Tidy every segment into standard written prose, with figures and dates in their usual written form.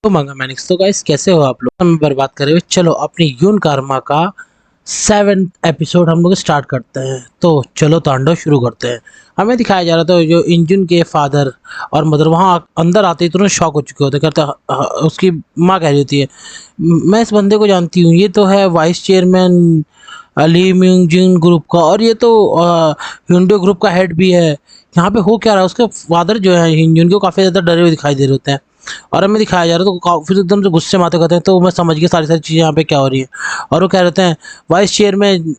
तो मंगा मैनिक्स। तो गाइस कैसे हो आप लोग? हम बर्बाद करे हुए चलो अपनी यून कार्मा का 7th एपिसोड हम लोग स्टार्ट करते हैं। तो चलो तांडव शुरू करते हैं। हमें दिखाया जा रहा था जो इंजन के फादर और मदर वहाँ अंदर आते ही तुरंत शॉक हो चुके होते। कहते उसकी माँ कह रही होती है, मैं इस बंदे को जानती हूँ, ये तो है वाइस चेयरमैन ली म्यूंग जिन ग्रुप का, और ये तो hyundai ग्रुप का हेड भी है। यहाँ पे हो क्या रहा है? उसके फादर जो है हिंजन को काफ़ी ज़्यादा डरे हुए दिखाई दे रहे होते हैं और हमें दिखाया जा रहा है। तो फिर एकदम से गुस्से में आते कहते हैं, तो मैं समझ गया सारी सारी चीज़ें यहाँ पे क्या हो रही है। और वो कह रहे हैं, वाइस चेयरमैन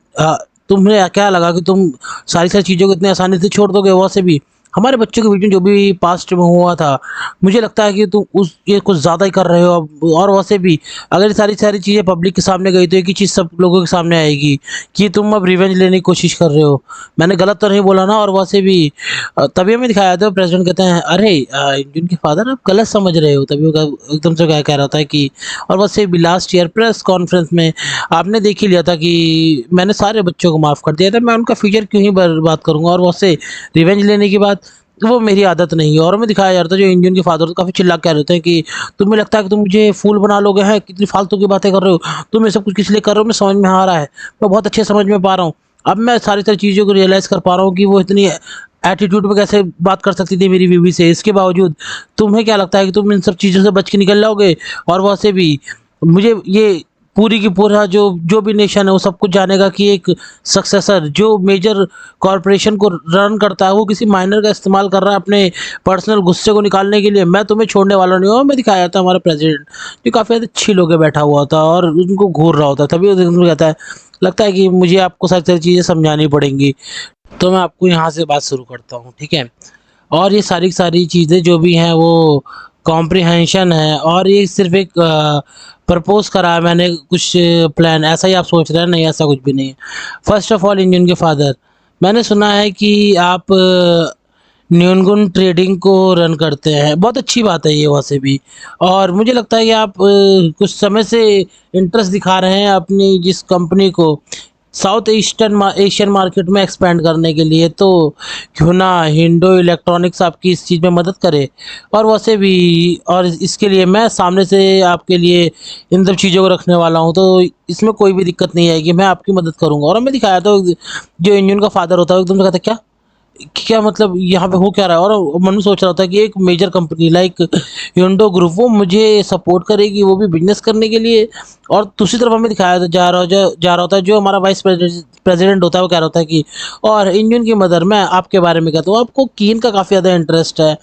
तुम्हें क्या लगा कि तुम सारी सारी चीज़ों को इतनी आसानी से छोड़ दोगे? वैसे भी हमारे बच्चों के बीच में जो भी पास्ट में हुआ था, मुझे लगता है कि तुम उस ये कुछ ज़्यादा ही कर रहे हो अब। और वैसे भी अगर ये सारी सारी चीज़ें पब्लिक के सामने गई तो एक ही चीज़ सब लोगों के सामने आएगी कि तुम अब रिवेंज लेने की कोशिश कर रहे हो। मैंने गलत तो नहीं बोला ना? और वैसे भी तभी हमें दिखाया था प्रेसिडेंट कहते हैं, अरे जिनके फादर आप गलत समझ रहे हो। तभी वो एकदम से क्या कह रहा था कि, और वैसे भी लास्ट ईयर प्रेस कॉन्फ्रेंस में आपने देख ही लिया था कि मैंने सारे बच्चों को माफ़ कर दिया था, मैं उनका फ्यूचर क्यों ही बर्बाद करूंगा। और वैसे रिवेंज लेने की बात वो मेरी आदत नहीं है। और हमें दिखाया जा रहा था जो इंडियन के फादर काफ़ी चिल्ला के रहते हैं कि तुम्हें लगता है कि तुम मुझे फूल बना लोगे? हैं कितनी फालतू की बातें कर रहे हो तुम? ये सब कुछ किस लिए कर रहे हो? मैं समझ में आ रहा है, मैं बहुत अच्छे समझ में पा रहा हूँ। अब मैं सारी सारी चीज़ों को रियलाइज़ कर पा रहा हूँ कि वो इतनी एटीट्यूड में कैसे बात कर सकती थी मेरी बीवी से। इसके बावजूद तुम्हें क्या लगता है कि तुम इन सब चीज़ों से बच के निकल जाओगे? और वैसे भी मुझे ये पूरी की पूरा जो जो भी नेशन है वो सब कुछ जानेगा कि एक सक्सेसर जो मेजर कॉरपोरेशन को रन करता है वो किसी माइनर का इस्तेमाल कर रहा है अपने पर्सनल गुस्से को निकालने के लिए। मैं तुम्हें छोड़ने वाला नहीं हूँ। मैं दिखाया था हमारा प्रेसिडेंट जो काफ़ी ज़्यादा छिल होकर बैठा हुआ था और उनको घूर रहा होता, तभी वो कहता है, लगता है कि मुझे आपको सारी सारी चीज़ें समझानी पड़ेंगी। तो मैं आपको यहाँ से बात शुरू करता हूँ, ठीक है? और ये सारी सारी चीज़ें जो भी हैं वो कॉम्प्रिहेंशन है, और ये सिर्फ एक प्रपोज करा है मैंने कुछ प्लान। ऐसा ही आप सोच रहे हैं? नहीं, ऐसा कुछ भी नहीं है। फर्स्ट ऑफ ऑल इंजन के फादर, मैंने सुना है कि आप न्यूनगुन ट्रेडिंग को रन करते हैं। बहुत अच्छी बात है ये वैसे भी। और मुझे लगता है कि आप कुछ समय से इंटरेस्ट दिखा रहे हैं अपनी जिस कंपनी को साउथ ईस्टर्न एशियन मार्केट में एक्सपेंड करने के लिए। तो क्यों ना हिंडो इलेक्ट्रॉनिक्स आपकी इस चीज़ में मदद करे। और वैसे भी और इसके लिए मैं सामने से आपके लिए इन सब चीज़ों को रखने वाला हूँ, तो इसमें कोई भी दिक्कत नहीं आएगी, मैं आपकी मदद करूँगा। और मैं दिखाया तो जो इंजन का फादर होता है एकदम से कहता है, क्या क्या मतलब यहाँ पे हो क्या रहा है? और मन में सोच रहा होता है कि एक major company like Hyundai group वो मुझे सपोर्ट करेगी, वो भी बिजनेस करने के लिए। और दूसरी तरफ हमें दिखाया जा रहा होता है जो हमारा वाइस प्रेसिडेंट होता है, वो कह रहा होता है कि और इंजन की मदर मैं आपके बारे में कहता हूँ, आपको कीन का काफ़ी ज़्यादा इंटरेस्ट है।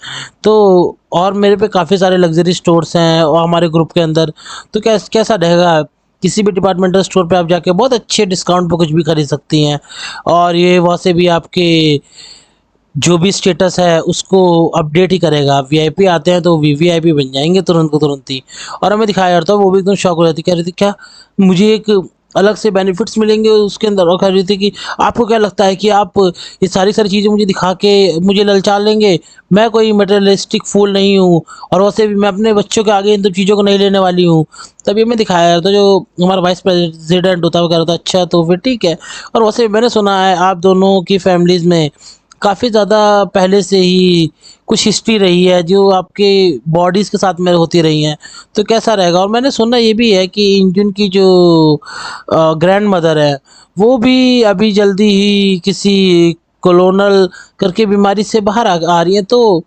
तो और मेरे पे काफ़ी सारे लग्जरी स्टोर्स हैं और हमारे ग्रुप के अंदर, तो कैसा रहेगा किसी भी डिपार्टमेंटल स्टोर पे आप जाके बहुत अच्छे डिस्काउंट पे कुछ भी खरीद सकती हैं। और ये वहाँ से भी आपके जो भी स्टेटस है उसको अपडेट ही करेगा। वीआईपी आते हैं तो वीवीआईपी बन जाएंगे तुरंत को तुरंत ही। और हमें दिखाया जाता है वो भी एकदम शॉक हो जाती, कह रही थी क्या मुझे एक अलग से बेनिफिट्स मिलेंगे उसके अंदर? और कह रही थी कि आपको क्या लगता है कि आप ये सारी सारी चीज़ें मुझे दिखा के मुझे ललचा लेंगे? मैं कोई मटेरियलिस्टिक फूल नहीं हूँ, और वैसे भी मैं अपने बच्चों के आगे इन सब चीज़ों को नहीं लेने वाली हूँ। तभी हमें दिखाया जाता है जो हमारा वाइस प्रेसिडेंट होता है वो कह रहा था, अच्छा तो फिर ठीक है। और वैसे मैंने सुना है आप दोनों की फैमिलीज़ में काफ़ी ज़्यादा पहले से ही कुछ हिस्ट्री रही है जो आपके बॉडीज़ के साथ में होती रही हैं, तो कैसा रहेगा? और मैंने सुना ये भी है कि इंजन की जो ग्रैंड मदर है वो भी अभी जल्दी ही किसी कोलोनल करके बीमारी से बाहर आ रही है। तो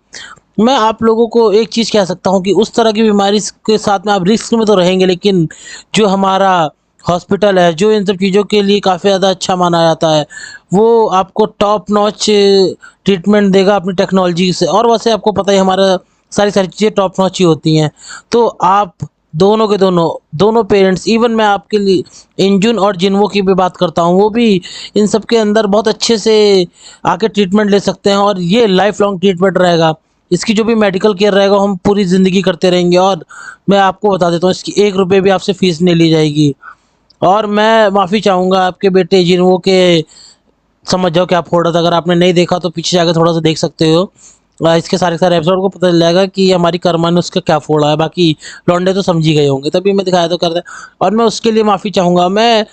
मैं आप लोगों को एक चीज़ कह सकता हूँ कि उस तरह की बीमारी के साथ में आप रिस्क में तो रहेंगे, लेकिन जो हमारा हॉस्पिटल है जो इन सब चीज़ों के लिए काफ़ी ज़्यादा अच्छा माना जाता है, वो आपको टॉप नॉच ट्रीटमेंट देगा अपनी टेक्नोलॉजी से। और वैसे आपको पता ही हमारा सारी सारी चीज़ें टॉप नॉच ही होती हैं। तो आप दोनों के दोनों पेरेंट्स, इवन मैं आपके लिए इंजुन और जिनवो की भी बात करता हूँ, वो भी इन सब के अंदर बहुत अच्छे से आके ट्रीटमेंट ले सकते हैं। और ये लाइफ लॉन्ग ट्रीटमेंट रहेगा। इसकी जो भी मेडिकल केयर रहेगा हम पूरी ज़िंदगी करते रहेंगे। और मैं आपको बता देता हूँ इसकी 1 रुपये भी आपसे फ़ीस नहीं ली जाएगी। और मैं माफ़ी चाहूँगा आपके बेटे जिनवो के, समझ जाओ क्या फोड़ रहा था। अगर आपने नहीं देखा तो पीछे जाकर थोड़ा सा देख सकते हो। इसके सारे सारे एपिसोड को पता चल जाएगा कि हमारी कर्मा ने उसका क्या फोड़ा है। बाकी लौंडे तो समझ ही गए होंगे, तभी मैं दिखाया तो करता है। और मैं उसके लिए माफ़ी चाहूँगा। मैं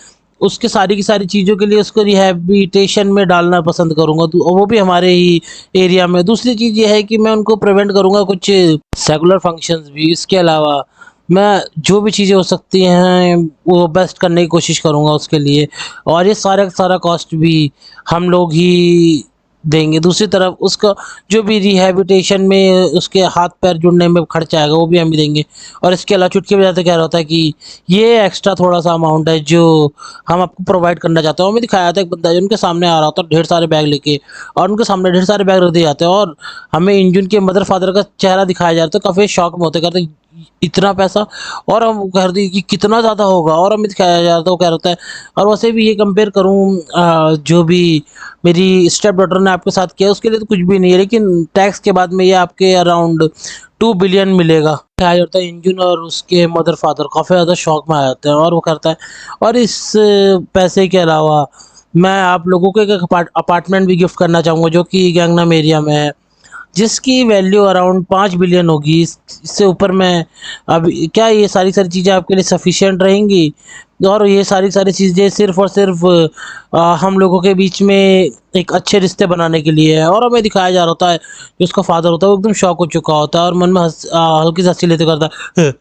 उसके सारी की सारी चीज़ों के लिए उसको रिहैबिलिटेशन में डालना पसंद करूँगा, तो वो भी हमारे ही एरिया में। दूसरी चीज़ ये है कि मैं उनको प्रिवेंट करूँगा कुछ सेकुलर फंक्शंस भी। इसके अलावा मैं जो भी चीज़ें हो सकती हैं वो बेस्ट करने की कोशिश करूँगा उसके लिए, और ये सारा का सारा कॉस्ट भी हम लोग ही देंगे। दूसरी तरफ उसका जो भी रिहैबिलिटेशन में उसके हाथ-पैर जुड़ने में खर्चा आएगा वो भी हम ही देंगे। और इसके अलावा चुटकी बजाते क्या होता है कि ये एक्स्ट्रा थोड़ा-सा अमाउंट है जो हम आपको प्रोवाइड करना चाहते हैं। हमें दिखाया था एक बंदा जो उनके सामने आ रहा होता है ढेर सारे बैग लेके, और उनके सामने ढेर सारे बैग रख दिए जाते हैं, और हमें इंजन के मदर-फादर का चेहरा दिखाया जा रहा था, काफ़ी शॉक में होते, कहते इतना पैसा, और हम कह रहे कि कितना ज़्यादा होगा, और हमें दिखाया जा रहा था वो कह रहा था। और वैसे भी ये कंपेयर करूँ जो भी मेरी स्टेप डॉटर ने आपके साथ किया उसके लिए तो कुछ भी नहीं है, लेकिन टैक्स के बाद में ये आपके अराउंड 2 बिलियन मिलेगा। क्या होता है इंजन और उसके मदर फादर काफ़ी ज़्यादा शॉक में आ जाते हैं, और वो करता है। और इस पैसे के अलावा मैं आप लोगों को एक अपार्टमेंट भी गिफ्ट करना चाहूँगा जो कि गैंगनाम एरिया में है, जिसकी वैल्यू अराउंड 5 बिलियन होगी। इससे ऊपर मैं अब क्या ये सारी चीज़ें आपके लिए सफिशिएंट रहेंगी? और ये सारी चीज़ें सिर्फ़ और सिर्फ़ हम लोगों के बीच में एक अच्छे रिश्ते बनाने के लिए है। और हमें दिखाया जा रहा होता है जो उसका फ़ादर होता है वो एकदम शॉक हो चुका होता है, और मन में हल्की सी हँसी लेते करता है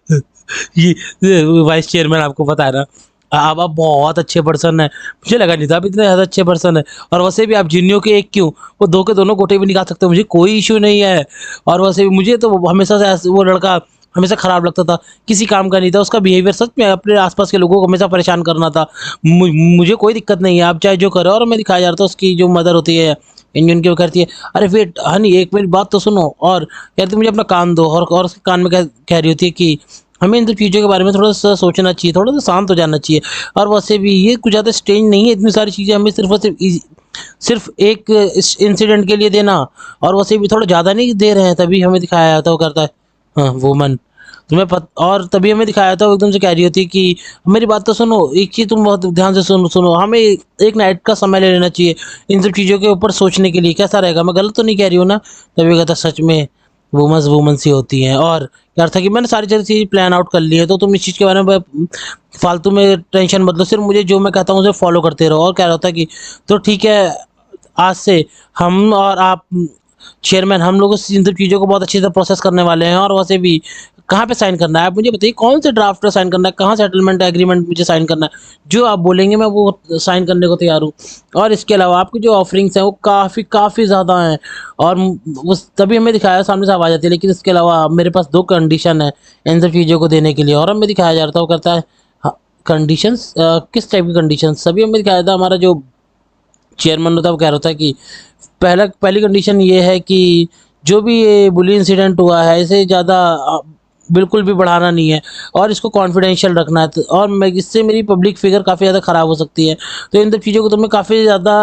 ये वाइस चेयरमैन आपको पता है ना, आप बहुत अच्छे पर्सन हैं। मुझे लगा नहीं था आप इतने ज़्यादा अच्छे पर्सन हैं। और वैसे भी आप जिन्नियों के एक क्यों, वो 2 के दोनों गोटे भी निकाल सकते हो, मुझे कोई इश्यू नहीं है। और वैसे भी मुझे तो हमेशा से वो लड़का हमेशा खराब लगता था, किसी काम का नहीं था, उसका बिहेवियर सच में अपने आस-पास के लोगों को हमेशा परेशान करना था। मुझे कोई दिक्कत नहीं है, आप चाहे जो करो। और हमें दिखाया जा रहा था उसकी जो मदर होती है इंजन की, वो कहती है, "अरे वेट हनी, एक मेरी बात तो सुनो।" और कहती है, "मुझे अपना कान दो।" और उसके कान में कह रही होती है कि हमें इन सब चीज़ों के बारे में थोड़ा-सा सोचना चाहिए, थोड़ा-सा शांत हो जाना चाहिए। और वैसे भी ये कुछ ज़्यादा स्ट्रेंज नहीं है, इतनी सारी चीज़ें हमें सिर्फ़ और सिर्फ़ एक इस इंसिडेंट के लिए देना, और वैसे भी थोड़ा ज़्यादा नहीं दे रहे हैं, तभी हमें दिखाया जाता है वो करता है, हाँ, वूमन तुम्हें और तभी हमें दिखाया था वो एकदम से कह रही होती है कि मेरी बात तो सुनो, एक चीज़ तुम बहुत ध्यान से सुनो, हमें एक नाइट का समय ले लेना चाहिए इन सब चीज़ों के ऊपर सोचने के लिए, कैसा रहेगा? मैं गलत तो नहीं कह रही हूँ ना? तभी कहता सच में वूमेन्स ही होती हैं। और क्या था कि मैंने सारी चीज़ प्लान आउट कर ली है, तो तुम इस चीज़ के बारे में फालतू में टेंशन मत लो, सिर्फ़ मुझे जो मैं कहता हूँ उसे फॉलो करते रहो। और कह रहा था कि तो ठीक है, आज से हम और आप चेयरमैन हम लोग इन सब चीज़ों को बहुत अच्छी तरह प्रोसेस करने वाले हैं। और वैसे भी कहाँ पे साइन करना है आप मुझे बताइए, कौन से ड्राफ्ट पे साइन करना है, कहाँ सेटलमेंट एग्रीमेंट मुझे साइन करना है, जो आप बोलेंगे मैं वो साइन करने को तैयार हूँ। और इसके अलावा आपकी जो ऑफरिंग्स हैं वो काफ़ी ज़्यादा हैं, और उस तभी हमें दिखाया सामने से आवाज़ आती है, लेकिन इसके अलावा मेरे पास 2 कंडीशन है इन सब चीज़ों को देने के लिए। और हमें दिखाया जा रहा था वो कहता है हाँ, कंडीशंस किस टाइप की कंडीशंस? सभी हमें दिखाया था, हमारा जो चेयरमैन होता है वो कह रहा था कि पहली कंडीशन ये है कि जो भी ये बुली इंसिडेंट हुआ है इसे ज़्यादा बिल्कुल भी बढ़ाना नहीं है, और इसको कॉन्फिडेंशियल रखना है। और मैं इससे मेरी पब्लिक फिगर काफ़ी ज़्यादा ख़राब हो सकती है, तो इन सब चीज़ों को तुम्हें काफ़ी ज़्यादा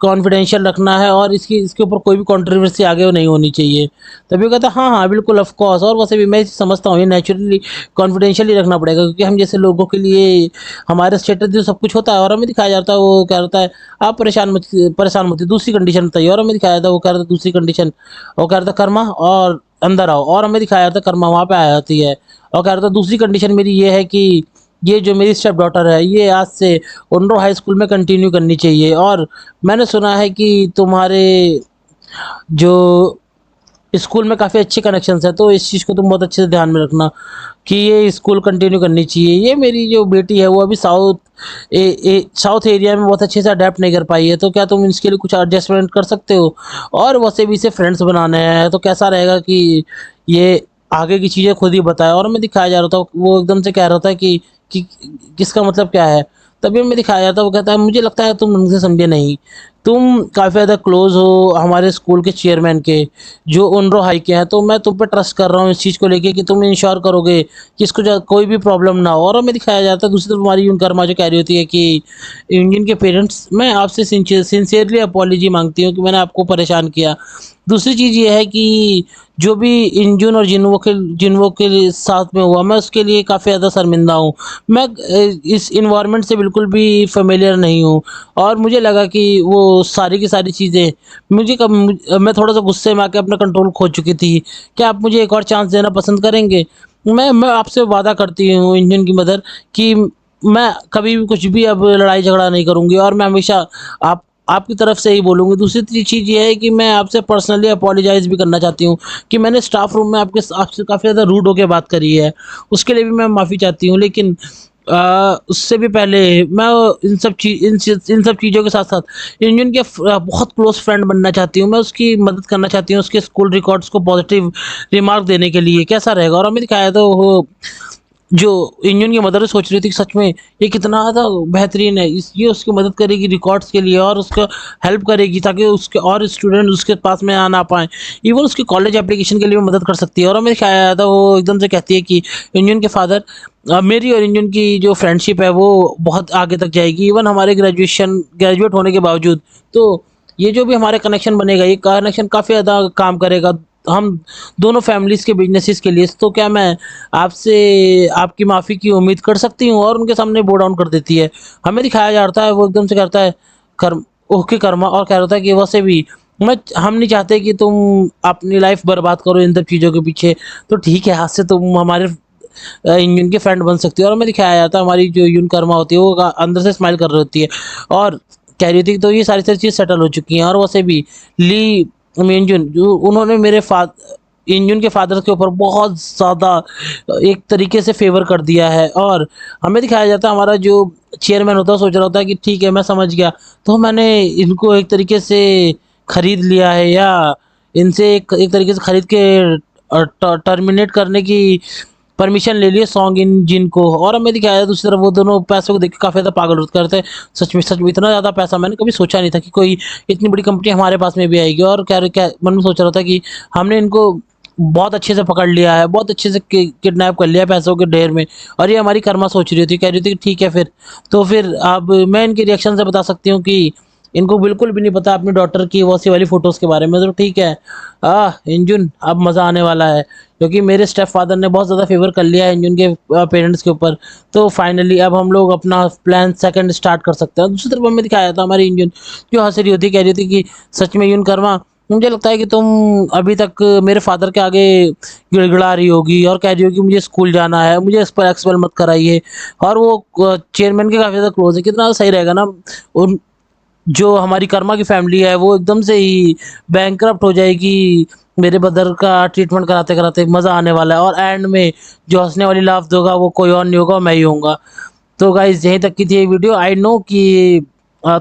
कॉन्फिडेंशियल रखना है, और इसके ऊपर कोई भी कंट्रोवर्सी आगे नहीं होनी चाहिए। तभी वो कहता है हाँ हाँ बिल्कुल ऑफ कोर्स। और वैसे भी मैं समझता हूँ ये नेचुरली कॉन्फिडेंशियल ही रखना पड़ेगा, क्योंकि हम जैसे लोगों के लिए हमारे स्टेटस जो सब कुछ होता है। और हमें दिखाया जाता है वो क्या होता है, आप परेशान मत होइए, दूसरी कंडीशन बताइए। और हमें दिखाया था वो कह रहा था दूसरी कंडीशन, वो कह रहा था कर्मा और अंदर आओ। और हमें दिखाया था कर्मा वहाँ पे आ जाती है, और कह रहा था दूसरी कंडीशन मेरी ये है कि ये जो मेरी स्टेप डॉटर है ये आज से उनरो हाई स्कूल में कंटिन्यू करनी चाहिए। और मैंने सुना है कि तुम्हारे जो स्कूल में काफ़ी अच्छे कनेक्शंस हैं, तो इस चीज़ को तुम बहुत अच्छे से ध्यान में रखना कि ये स्कूल कंटिन्यू करनी चाहिए। ये मेरी जो बेटी है वो अभी साउथ एरिया में बहुत अच्छे से अडेप्ट नहीं कर पाई है, तो क्या तुम इसके लिए कुछ एडजस्टमेंट कर सकते हो? और वैसे भी इसे फ्रेंड्स बनाने हैं, तो कैसा रहेगा कि ये आगे की चीज़ें खुद ही बताए। और हमें दिखाया जा रहा था वो एकदम से कह रहा था कि किसका मतलब क्या है? तभी हमें दिखाया जाता है वो कहता है मुझे लगता है तुम हमसे समझे नहीं, तुम काफ़ी ज़्यादा क्लोज़ हो हमारे स्कूल के चेयरमैन के, जो उनरो हाई के हैं, तो मैं तुम पे ट्रस्ट कर रहा हूँ इस चीज़ को लेके कि तुम इंश्योर करोगे कि इसको कोई भी प्रॉब्लम ना हो। और हमें दिखाया जाता है दूसरी तरफ हमारी यूनकर्मा जो कह रही होती है कि इंडियन के पेरेंट्स, मैं आपसे सिंसियरली अपॉलॉजी मांगती हूँ कि मैंने आपको परेशान किया। दूसरी चीज़ ये है कि जो भी इंजुन और जिन्वो के साथ में हुआ, मैं उसके लिए काफ़ी ज़्यादा शर्मिंदा हूँ। मैं इस एनवायरनमेंट से बिल्कुल भी फ़ैमिलियर नहीं हूँ, और मुझे लगा कि वो सारी की सारी चीज़ें मैं थोड़ा-सा गुस्से में आके अपना कंट्रोल खो चुकी थी। क्या आप मुझे एक और चांस देना पसंद करेंगे? मैं आपसे वादा करती हूँ इंजन की मदर कि मैं कभी भी कुछ भी अब लड़ाई झगड़ा नहीं करूँगी, और मैं हमेशा आप आपकी तरफ से ही बोलूँगी। दूसरी चीज़ ये है कि मैं आपसे पर्सनली अपोलोजाइज़ भी करना चाहती हूँ कि मैंने स्टाफ रूम में आपसे काफ़ी ज़्यादा रूड होके बात करी है, उसके लिए भी मैं माफ़ी चाहती हूँ। लेकिन उससे भी पहले मैं इन सब चीज़ों के साथ-साथ इंजन के बहुत क्लोज़ फ्रेंड बनना चाहती हूँ। मैं उसकी मदद करना चाहती हूँ, उसके स्कूल रिकॉर्ड्स को पॉज़िटिव रिमार्क देने के लिए, कैसा रहेगा? और हमें दिखाया तो वो जो इंजन की मदर सोच रही थी कि सच में ये कितना ज़्यादा बेहतरीन है, ये उसकी मदद करेगी रिकॉर्ड्स के लिए और उसको हेल्प करेगी ताकि उसके और स्टूडेंट उसके पास में आ ना पाएँ। इवन उसकी कॉलेज एप्लीकेशन के लिए भी मदद कर सकती है। और हमें ख्याल आया था वो एकदम से कहती है कि इंजन के फादर, मेरी और इंजन की जो फ्रेंडशिप है वो बहुत आगे तक जाएगी, इवन हमारे ग्रेजुएट होने के बावजूद। तो ये जो भी हमारे कनेक्शन बनेगा, ये कनेक्शन काफ़ी ज़्यादा काम करेगा हम दोनों फैमिलीज़ के बिज़नेसेस के लिए। तो क्या मैं आपसे आपकी माफ़ी की उम्मीद कर सकती हूँ? और उनके सामने बो डाउन कर देती है। हमें दिखाया जाता है वो एकदम से कहता है कर्म ओके कर्मा, और कह रहा था कि वैसे भी हम नहीं चाहते कि तुम अपनी लाइफ बर्बाद करो इन सब चीज़ों के पीछे। तो ठीक है, आज से तुम हमारे यून के फ्रेंड बन सकती हो। और हमें दिखाया जाता है हमारी जो यून कर्मा होती है वो अंदर से स्माइल कर रही होती है और कह रही थी तो ये सारी सारी चीज़ सेटल हो चुकी हैं। और वैसे भी ली मिनजुन जो उन्होंने मेरे इंजन के फादर के ऊपर बहुत ज़्यादा एक तरीके से फेवर कर दिया है। और हमें दिखाया जाता है हमारा जो चेयरमैन होता है सोच रहा होता है कि ठीक है मैं समझ गया, तो मैंने इनको एक तरीके से खरीद लिया है या इनसे एक तरीके से खरीद के टर्मिनेट करने की परमिशन ले लिए सॉन्ग इंजन को। और हमें दिखाया दूसरी तरफ वो दोनों पैसों को देख के काफ़ी ज़्यादा पागल करते हैं। सच में इतना ज़्यादा पैसा मैंने कभी सोचा नहीं था कि कोई इतनी बड़ी कंपनी हमारे पास में भी आएगी। और क्या मन में सोच रहा था कि हमने इनको बहुत अच्छे से पकड़ लिया है, बहुत अच्छे से किडनैप कर लिया है पैसों के ढेर में। और ये हमारी कर्मा सोच रही थी, कह रही थी कि ठीक है फिर। तो फिर अब मैं इनके रिएक्शन से बता सकती हूँ कि इनको बिल्कुल भी नहीं पता अपनी डॉटर की वो सी वाली फ़ोटोज़ के बारे में। तो ठीक है, इंजुन अब मज़ा आने वाला है क्योंकि मेरे स्टेप फादर ने बहुत ज़्यादा फ़ेवर कर लिया है इंजुन के पेरेंट्स के ऊपर। तो फाइनली अब हम लोग अपना प्लान सेकंड स्टार्ट कर सकते हैं। दूसरी तरफ हमें दिखाया था हमारी इंजुन जो हँस रही होती, कह रही थी कि सच में यून कर्मा, मुझे लगता है कि तुम अभी तक मेरे फादर के आगे गिड़गिड़ा रही होगी और कह रही होगी मुझे स्कूल जाना है, मुझे इस पर एक्सपेल मत कराइए। और वो चेयरमैन के काफ़ी ज़्यादा क्लोज़ है, कितना सही रहेगा ना। उन जो हमारी कर्मा की फैमिली है वो एकदम से ही बैंकरप्ट हो जाएगी मेरे ब्रदर का ट्रीटमेंट कराते कराते। मज़ा आने वाला है और एंड में जो हंसने वाली लाफ होगा वो कोई और नहीं होगा, मैं ही होऊंगा। तो गाइज यहीं तक की थी ये वीडियो। आई नो कि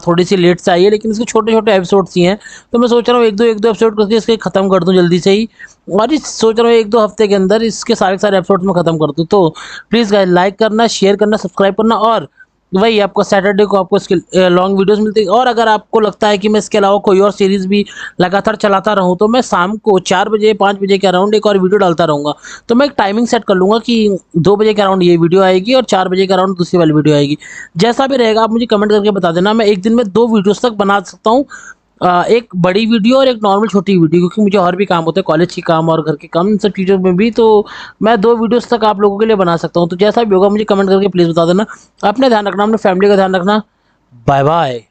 थोड़ी सी लेट से आई है लेकिन इसके छोटे छोटे एपिसोड्स ही हैं। तो मैं सोच रहा हूँ एक दो एपिसोड करके इसके ख़त्म कर दूँ जल्दी से ही। और इस सोच रहा हूँ एक दो हफ्ते के अंदर इसके सारे एपिसोड्स में ख़त्म कर दूँ। तो प्लीज़ गाइज लाइक करना, शेयर करना, सब्सक्राइब करना। और वही आपको सैटरडे को आपको इसके लॉन्ग वीडियोस मिलती है। और अगर आपको लगता है कि मैं इसके अलावा कोई और सीरीज़ भी लगातार चलाता रहूँ तो मैं शाम को 4 बजे 5 बजे के अराउंड एक और वीडियो डालता रहूँगा। तो मैं एक टाइमिंग सेट कर लूँगा कि 2 बजे के अराउंड ये वीडियो आएगी और 4 बजे के अराउंड दूसरी वाली वीडियो आएगी। जैसा भी रहेगा आप मुझे कमेंट करके बता देना। मैं एक दिन में 2 वीडियोज़ तक बना सकता हूँ, एक बड़ी वीडियो और एक नॉर्मल छोटी वीडियो, क्योंकि मुझे और भी काम होते हैं, कॉलेज के काम और घर के काम, इन सब चीज़ों में भी। तो मैं 2 वीडियोज़ तक आप लोगों के लिए बना सकता हूँ। तो जैसा भी होगा मुझे कमेंट करके प्लीज़ बता देना। अपना ध्यान रखना, अपनी फैमिली का ध्यान रखना। Bye bye.